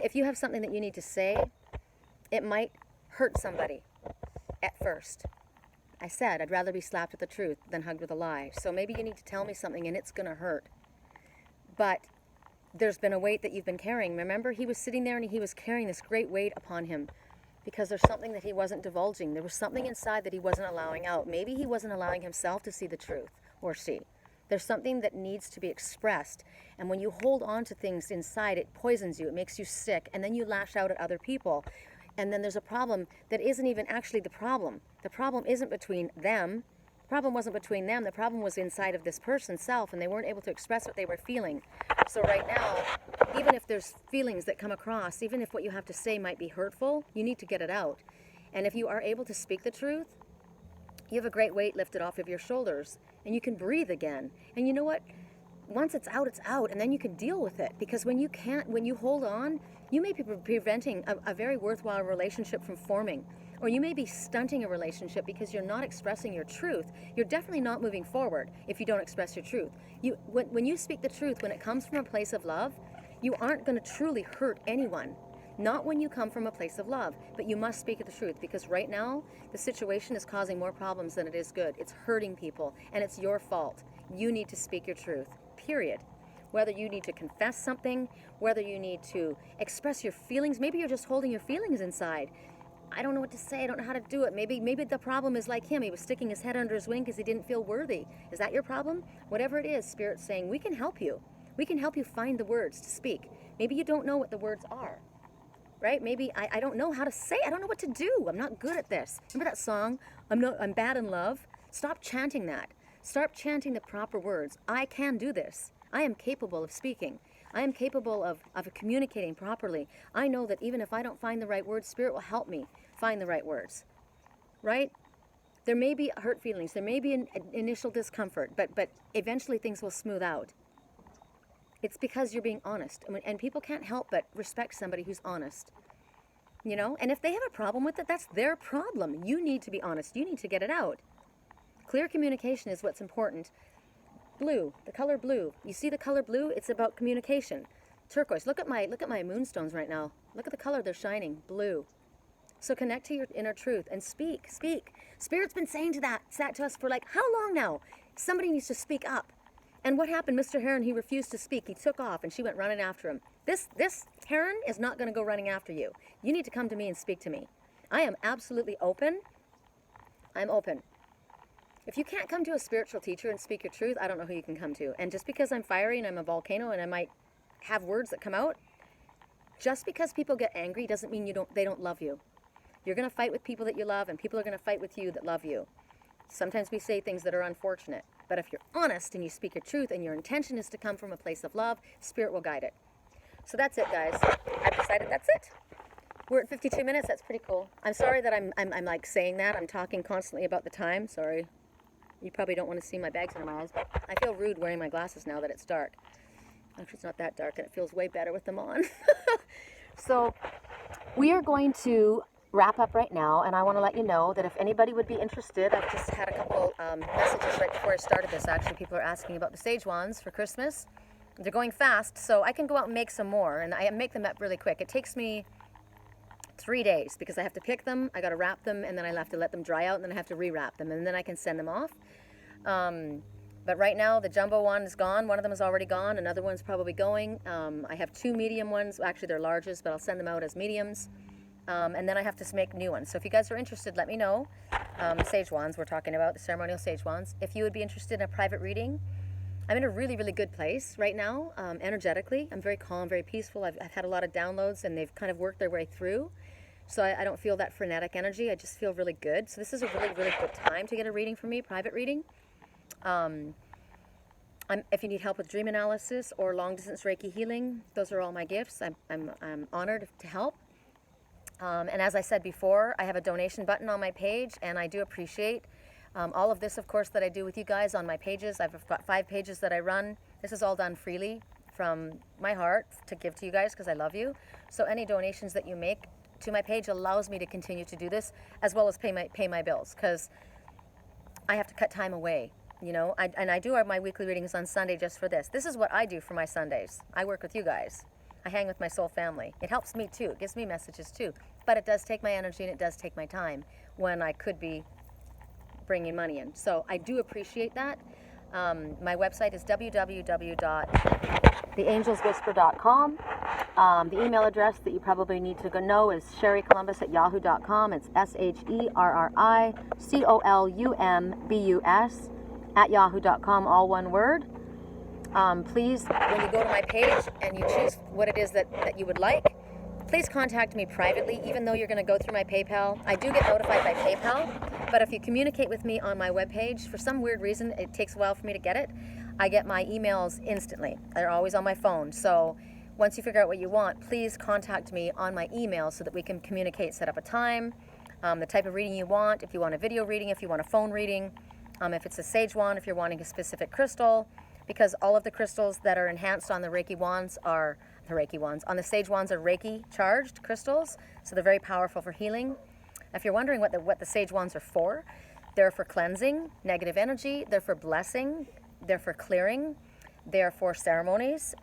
if you have something that you need to say, it might hurt somebody at first. I said I'd rather be slapped with the truth than hugged with a lie. So maybe you need to tell me something and it's going to hurt. But there's been a weight that you've been carrying. Remember, he was sitting there and he was carrying this great weight upon him because there's something that he wasn't divulging. There was something inside that he wasn't allowing out. Maybe he wasn't allowing himself to see the truth, or she. There's something that needs to be expressed. And when you hold on to things inside, it poisons you, it makes you sick, and then you lash out at other people. And then there's a problem that isn't even actually the problem. The problem isn't between them. The problem wasn't between them. The problem was inside of this person's self, and they weren't able to express what they were feeling. So right now, even if there's feelings that come across, even if what you have to say might be hurtful, you need to get it out. And if you are able to speak the truth, you have a great weight lifted off of your shoulders, and you can breathe again. And you know what? Once it's out, and then you can deal with it. Because when you hold on, you may be preventing a very worthwhile relationship from forming. Or you may be stunting a relationship because you're not expressing your truth. You're definitely not moving forward if you don't express your truth. When you speak the truth, when it comes from a place of love, you aren't going to truly hurt anyone. Not when you come from a place of love, but you must speak the truth, because right now, the situation is causing more problems than it is good. It's hurting people, and it's your fault. You need to speak your truth, period. Whether you need to confess something, whether you need to express your feelings, maybe you're just holding your feelings inside. I don't know what to say, I don't know how to do it. Maybe the problem is like him. He was sticking his head under his wing because he didn't feel worthy. Is that your problem? Whatever it is, Spirit's saying, we can help you. We can help you find the words to speak. Maybe you don't know what the words are. Right? Maybe I don't know how to say. I don't know what to do. I'm not good at this. Remember that song, I'm bad in love? Stop chanting that. Start chanting the proper words. I can do this. I am capable of speaking. I am capable of communicating properly. I know that even if I don't find the right words, Spirit will help me find the right words. Right? There may be hurt feelings. There may be an initial discomfort, but eventually things will smooth out. It's because you're being honest. And people can't help but respect somebody who's honest. You know? And if they have a problem with it, that's their problem. You need to be honest. You need to get it out. Clear communication is what's important. Blue, the color blue. You see the color blue? It's about communication. Turquoise. Look at my moonstones right now. Look at the color they're shining. Blue. So connect to your inner truth and speak. Spirit's been saying that to us for like how long now? Somebody needs to speak up. And what happened? Mr. Heron, he refused to speak. He took off, and she went running after him. This heron is not going to go running after you. You need to come to me and speak to me. I am absolutely open. I'm open. If you can't come to a spiritual teacher and speak your truth, I don't know who you can come to. And just because I'm fiery and I'm a volcano and I might have words that come out, just because people get angry doesn't mean they don't love you. You're going to fight with people that you love, and people are going to fight with you that love you. Sometimes we say things that are unfortunate. But if you're honest and you speak your truth and your intention is to come from a place of love, Spirit will guide it. So that's it, guys. I've decided that's it. We're at 52 minutes. That's pretty cool. I'm sorry that I'm like saying that. I'm talking constantly about the time. Sorry. You probably don't want to see my bags under my eyes, but I feel rude wearing my glasses now that it's dark. Actually, it's not that dark, and it feels way better with them on. So we are going to wrap up right now, and I want to let you know that if anybody would be interested, I've just had a couple messages right before I started this. Actually, people are asking about the sage wands for Christmas. They're going fast, so I can go out and make some more, and I make them up really quick. It takes me 3 days because I have to pick them, I got to wrap them, and then I have to let them dry out, and then I have to rewrap them, and then I can send them off. But right now, the jumbo one is gone. One of them is already gone. Another one's probably going. I have 2 medium ones. Actually, they're larges, but I'll send them out as mediums. And then I have to make new ones. So if you guys are interested, let me know. Sage wands we're talking about, the ceremonial sage wands. If you would be interested in a private reading, I'm in a really, really good place right now, energetically. I'm very calm, very peaceful. I've had a lot of downloads, and they've kind of worked their way through. So I don't feel that frenetic energy. I just feel really good. So this is a really, really good time to get a reading from me, private reading. If you need help with dream analysis or long-distance Reiki healing, those are all my gifts. I'm honored to help. And as I said before, I have a donation button on my page, and I do appreciate all of this, of course, that I do with you guys on my pages. I've got 5 pages that I run. This is all done freely from my heart to give to you guys because I love you. So any donations that you make to my page allows me to continue to do this, as well as pay my bills, because I have to cut time away. You know, I do my weekly readings on Sunday just for this. This is what I do for my Sundays. I work with you guys. I hang with my soul family. It helps me too. It gives me messages too. But it does take my energy, and it does take my time when I could be bringing money in. So I do appreciate that. My website is www.theangelswhisper.com. The email address that you probably need to know is sherrycolumbus@yahoo.com. It's SHERRICOLUMBUS@yahoo.com, all one word. Please, when you go to my page and you choose what it is that you would like, please contact me privately, even though you're going to go through my PayPal. I do get notified by PayPal, but if you communicate with me on my webpage, for some weird reason, it takes a while for me to get it. I get my emails instantly. They're always on my phone. So once you figure out what you want, please contact me on my email so that we can communicate, set up a time, the type of reading you want, if you want a video reading, if you want a phone reading, if it's a sage wand, if you're wanting a specific crystal, because all of the crystals that are enhanced on the Reiki wands are on the sage wands are Reiki charged crystals, so they're very powerful for healing. If you're wondering what the sage wands are for, they're for cleansing negative energy, they're for blessing, they're for clearing, they're for ceremonies.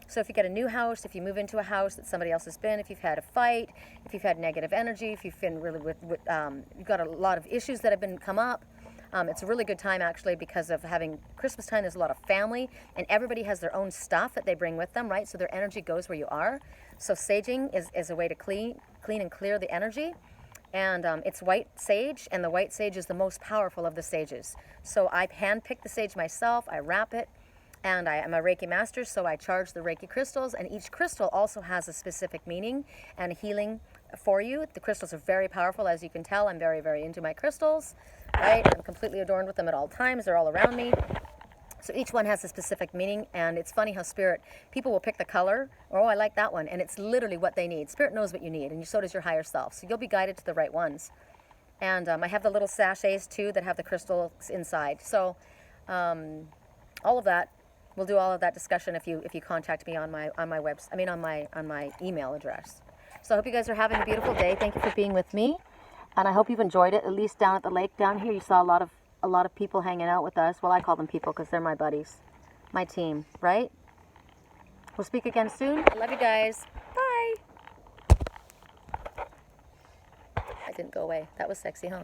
So if you get a new house, if you move into a house that somebody else has been, if you've had a fight, if you've had negative energy, if you've been really you've got a lot of issues that have come up, it's a really good time actually because of having Christmas time. There's a lot of family and everybody has their own stuff that they bring with them, right? So their energy goes where you are. So saging is a way to clean and clear the energy. And it's white sage, and the white sage is the most powerful of the sages. So I handpick the sage myself, I wrap it, and I am a Reiki master, so I charge the Reiki crystals, and each crystal also has a specific meaning and a healing for you. The crystals are very powerful, as you can tell. I'm very, very into my crystals, right? I'm completely adorned with them at all times. They're all around me. So each one has a specific meaning, and it's funny how people will pick the color, or, oh, I like that one, and it's literally what they need. Spirit knows what you need, and so does your higher self. So you'll be guided to the right ones. And I have the little sachets, too, that have the crystals inside. So all of that, we'll do all of that discussion if you contact me on my email address. So I hope you guys are having a beautiful day. Thank you for being with me, and I hope you've enjoyed it. At least down at the lake down here, you saw a lot of people hanging out with us. Well, I call them people because they're my buddies, my team, right? We'll speak again soon. I love you guys. Bye. I didn't go away. That was sexy, huh?